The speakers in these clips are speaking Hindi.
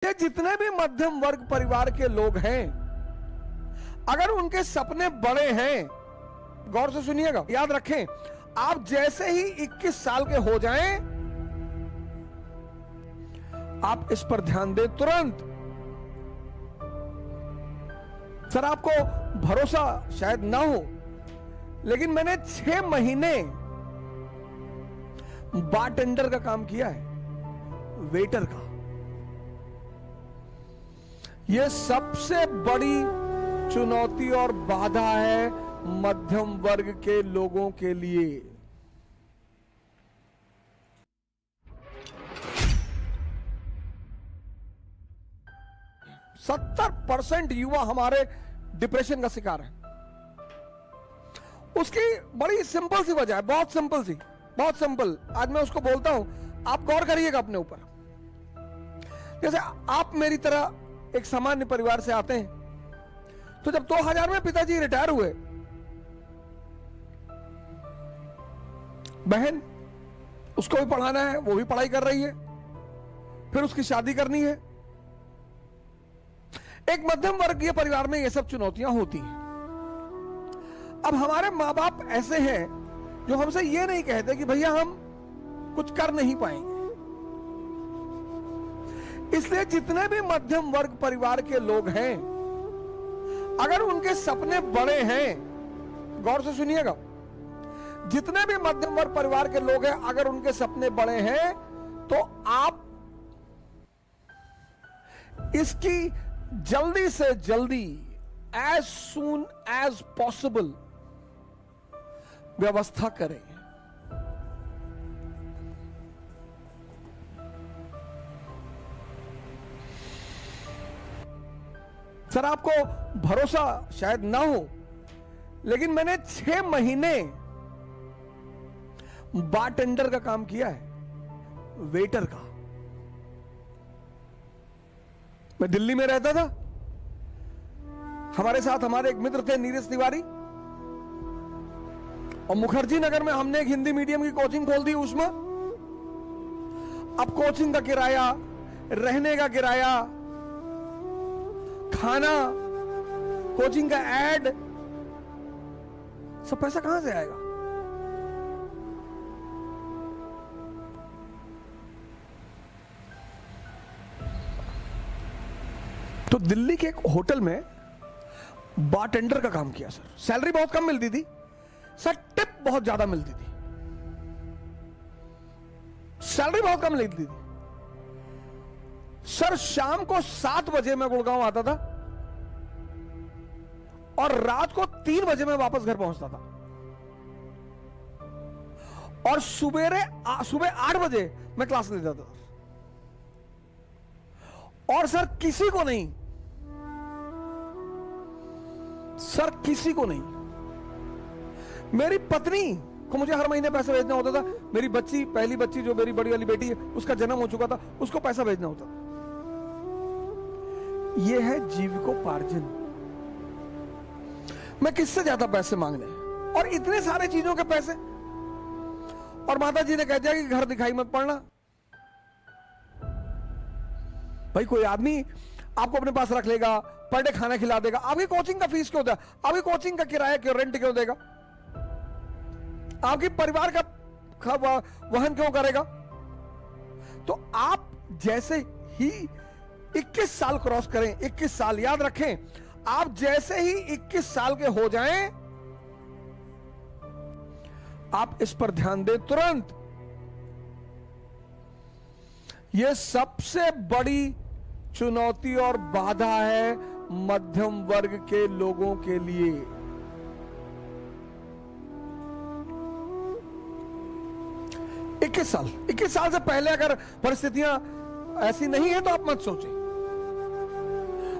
ये जितने भी मध्यम वर्ग परिवार के लोग हैं, अगर उनके सपने बड़े हैं, गौर से सुनिएगा, याद रखें, आप जैसे ही 21 साल के हो जाएं, आप इस पर ध्यान दें तुरंत। सर आपको भरोसा शायद ना हो, लेकिन मैंने 6 महीने बारटेंडर का काम किया है, वेटर का। यह सबसे बड़ी चुनौती और बाधा है मध्यम वर्ग के लोगों के लिए। %70 युवा हमारे डिप्रेशन का शिकार है। उसकी बड़ी सिंपल सी वजह है, बहुत सिंपल सी, बहुत सिंपल। आज मैं उसको बोलता हूं, आप गौर करिएगा अपने ऊपर। जैसे आप मेरी तरह एक सामान्य परिवार से आते हैं, तो जब 2000 में पिताजी रिटायर हुए, बहन उसको भी पढ़ाना है, वो भी पढ़ाई कर रही है, फिर उसकी शादी करनी है। एक मध्यम वर्गीय परिवार में ये सब चुनौतियां होती हैं। अब हमारे मां बाप ऐसे हैं जो हमसे ये नहीं कहते कि भैया हम कुछ कर नहीं पाएंगे। इसलिए जितने भी मध्यम वर्ग परिवार के लोग हैं, अगर उनके सपने बड़े हैं, गौर से सुनिएगा, जितने भी मध्यम वर्ग परिवार के लोग हैं, अगर उनके सपने बड़े हैं, तो आप इसकी जल्दी से जल्दी, एज सून एज पॉसिबल व्यवस्था करें। सर आपको भरोसा शायद ना हो, लेकिन मैंने 6 महीने बारटेंडर का काम किया है, वेटर का। मैं दिल्ली में रहता था, हमारे साथ हमारे एक मित्र थे नीरज तिवारी, और मुखर्जी नगर में हमने एक हिंदी मीडियम की कोचिंग खोल दी उसमें। अब कोचिंग का किराया, रहने का किराया, खाना, कोचिंग का एड, सब पैसा कहां से आएगा? तो दिल्ली के एक होटल में बारटेंडर का काम किया सर। सैलरी बहुत कम मिलती थी सर, टिप बहुत ज्यादा मिलती थी। सैलरी बहुत कम मिलती थी सर। शाम को 7 बजे मैं गुड़गांव आता था और रात को 3 बजे मैं वापस घर पहुंचता था, और सुबह 8 बजे मैं क्लास लेता था। और सर किसी को नहीं, सर किसी को नहीं, मेरी पत्नी को मुझे हर महीने पैसा भेजना होता था। मेरी बच्ची, पहली बच्ची जो मेरी बड़ी वाली बेटी है, उसका जन्म हो चुका था, उसको पैसा भेजना होता था। यह है जीविकोपार्जन। मैं किससे ज्यादा पैसे मांगने, और इतने सारे चीजों के पैसे। और माता जी ने कह दिया कि घर दिखाई मत पड़ना। भाई कोई आदमी आपको अपने पास रख लेगा, पर डे खाना खिला देगा, आपकी कोचिंग का फीस क्यों देगा? आपकी कोचिंग का किराया क्यों, रेंट क्यों देगा? आपके परिवार का वहन क्यों करेगा? तो आप जैसे ही 21 साल क्रॉस करें, 21 साल, याद रखें, आप जैसे ही 21 साल के हो जाएं, आप इस पर ध्यान दें तुरंत। यह सबसे बड़ी चुनौती और बाधा है मध्यम वर्ग के लोगों के लिए। इक्कीस साल से पहले अगर परिस्थितियां ऐसी नहीं है तो आप मत सोचें।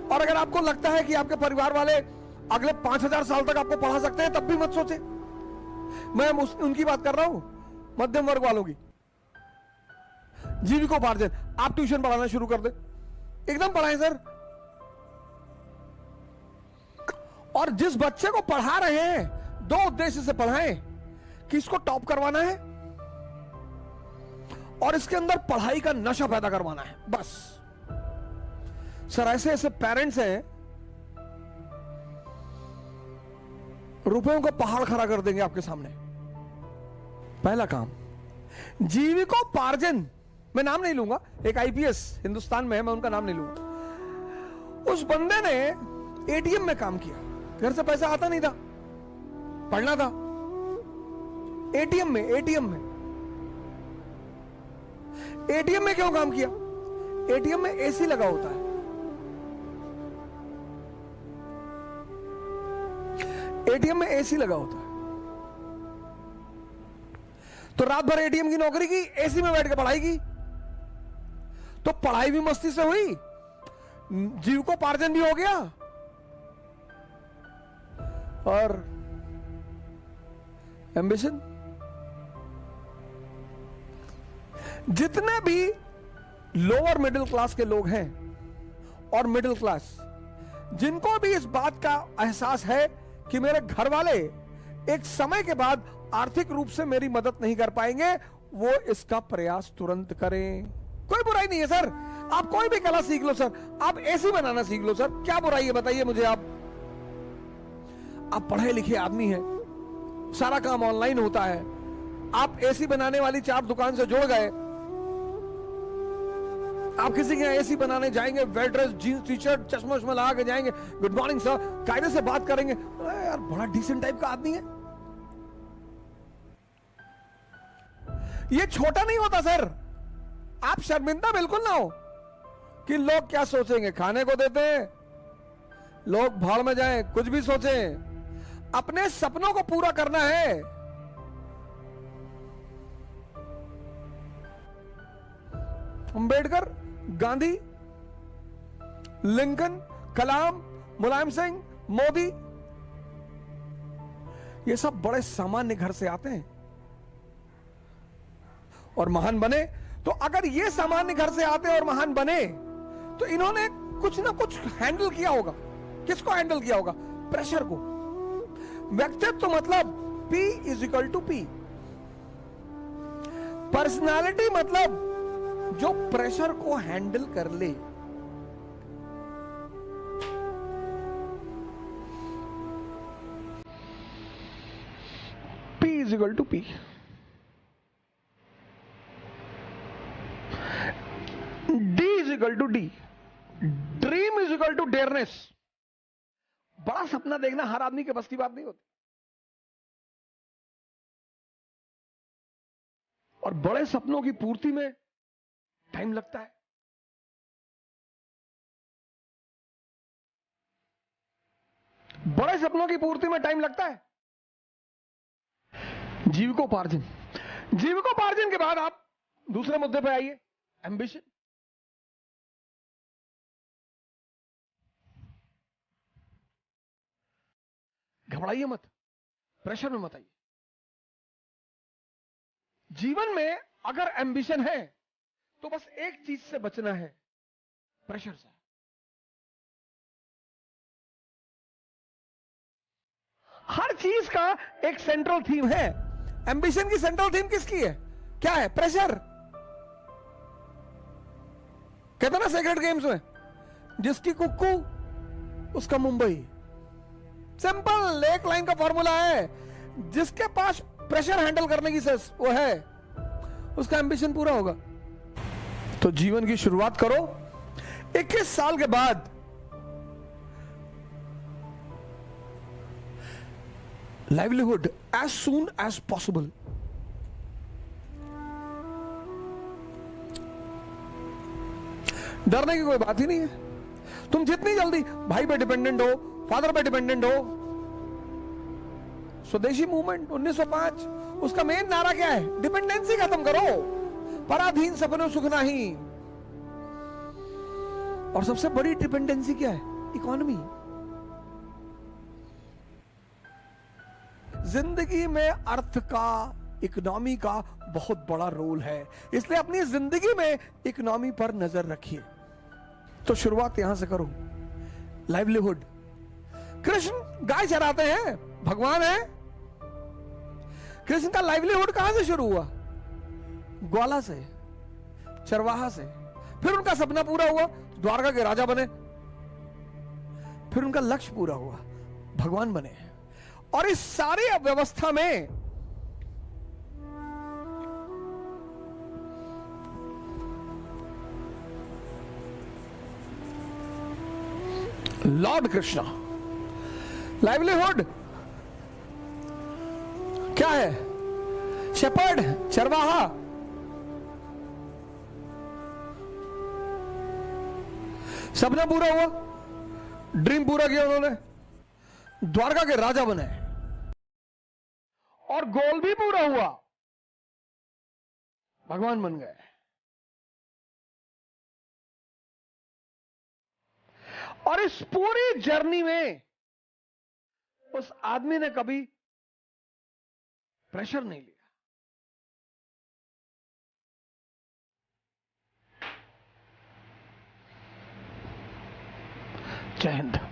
और अगर आपको लगता है कि आपके परिवार वाले अगले 5000 साल तक आपको पढ़ा सकते हैं, तब भी मत सोचें। मैं उनकी बात कर रहा हूं, मध्यम वर्ग वालों की। जीविकोपार्जन, आप ट्यूशन पढ़ाना शुरू कर दे, एकदम पढ़ाएं सर। और जिस बच्चे को पढ़ा रहे हैं, 2 उद्देश्य से पढ़ाएं कि इसको टॉप करवाना है और इसके अंदर पढ़ाई का नशा पैदा करवाना है, बस। सर ऐसे ऐसे पेरेंट्स हैं, रुपयों का पहाड़ खड़ा कर देंगे आपके सामने। पहला काम, जीविकोपार्जन, मैं नाम नहीं लूंगा, एक आईपीएस हिंदुस्तान में है, मैं उनका नाम नहीं लूंगा। उस बंदे ने एटीएम में काम किया, घर से पैसा आता नहीं था, पढ़ना था, एटीएम में क्यों काम किया? एटीएम में एसी लगा होता है, एटीएम में एसी लगा होता है, तो रात भर एटीएम की नौकरी की, एसी में बैठ के पढ़ाई की, तो पढ़ाई भी मस्ती से हुई, जीविकोपार्जन भी हो गया, और एम्बिशन। जितने भी लोअर मिडिल क्लास के लोग हैं और मिडिल क्लास, जिनको भी इस बात का एहसास है कि मेरे घर वाले एक समय के बाद आर्थिक रूप से मेरी मदद नहीं कर पाएंगे, वो इसका प्रयास तुरंत करें। कोई बुराई नहीं है सर, आप कोई भी कला सीख लो सर, आप एसी बनाना सीख लो सर, क्या बुराई है बताइए मुझे। आप पढ़े लिखे आदमी हैं, सारा काम ऑनलाइन होता है, आप एसी बनाने वाली 4 दुकान से जुड़ गए, आप किसी के यहाँ एसी बनाने जाएंगे, well dress, jeans T shirt, चश्मा वश्मा लगा के जाएंगे, गुड मॉर्निंग सर, कायदे से बात करेंगे, अरे यार बड़ा डिसेंट टाइप का आदमी है। ये छोटा नहीं होता सर, आप शर्मिंदा बिल्कुल ना हो कि लोग क्या सोचेंगे, खाने को देते हैं, लोग भाड़ में जाएं, कुछ भी सोचें, अपने सपनों को पूरा करना है। अंबेडकर, गांधी, लिंकन, कलाम, मुलायम सिंह, मोदी, ये सब बड़े सामान्य घर से आते हैं और महान बने। तो अगर ये सामान्य घर से आते और महान बने, तो इन्होंने कुछ ना कुछ हैंडल किया होगा। किसको हैंडल किया होगा? प्रेशर को। व्यक्तित्व मतलब P = P, पर्सनालिटी मतलब जो प्रेशर को हैंडल कर ले। P = P। D = D, dream = dearness. बड़ा सपना देखना हर आदमी के बस की बात नहीं होती, और बड़े सपनों की पूर्ति में टाइम लगता है। बड़े सपनों की पूर्ति में टाइम लगता है। जीविकोपार्जन, जीविकोपार्जन के बाद आप दूसरे मुद्दे पे आइए, एम्बिशन। घबराइए मत, प्रेशर में मत आइए। जीवन में अगर एम्बिशन है तो बस एक चीज से बचना है, प्रेशर से। हर चीज का एक सेंट्रल थीम है। एम्बिशन की सेंट्रल थीम किसकी है? क्या है? प्रेशर। कहते ना सेक्रेट गेम्स में, जिसकी कुक्कू उसका मुंबई। सिंपल एक लाइन का फॉर्मूला है, जिसके पास प्रेशर हैंडल करने की सेंस वो है, उसका एम्बिशन पूरा होगा। तो जीवन की शुरुआत करो 21 साल के बाद। Livelihood as soon as possible. डरने की कोई बात ही नहीं है। तुम जितनी जल्दी भाई पे डिपेंडेंट हो, फादर पे डिपेंडेंट हो। स्वदेशी मूवमेंट 1905, उसका मेन नारा क्या है? डिपेंडेंसी खत्म करो, पराधीन सपनों सुख नहीं। और सबसे बड़ी डिपेंडेंसी क्या है? इकोनॉमी। जिंदगी में अर्थ का, इकोनॉमी का बहुत बड़ा रोल है, इसलिए अपनी जिंदगी में इकोनॉमी पर नजर रखिए। तो शुरुआत यहां से करो। लाइवलीहुड। कृष्ण गाय चराते हैं, भगवान है। कृष्ण का लाइवलीहुड कहां से शुरू हुआ? ग्वाला से, चरवाहा से। फिर उनका सपना पूरा हुआ, द्वारका के राजा बने। फिर उनका लक्ष्य पूरा हुआ, भगवान बने। और इस सारी व्यवस्था में लॉर्ड कृष्णा, लाइवलीहुड क्या है? शेपर्ड, चरवाहा। सपना पूरा हुआ, ड्रीम पूरा किया उन्होंने, द्वारका के राजा बने और गोल भी पूरा हुआ, भगवान बन गए। और इस पूरी जर्नी में उस आदमी ने कभी प्रेशर नहीं लिया। जय हिंद।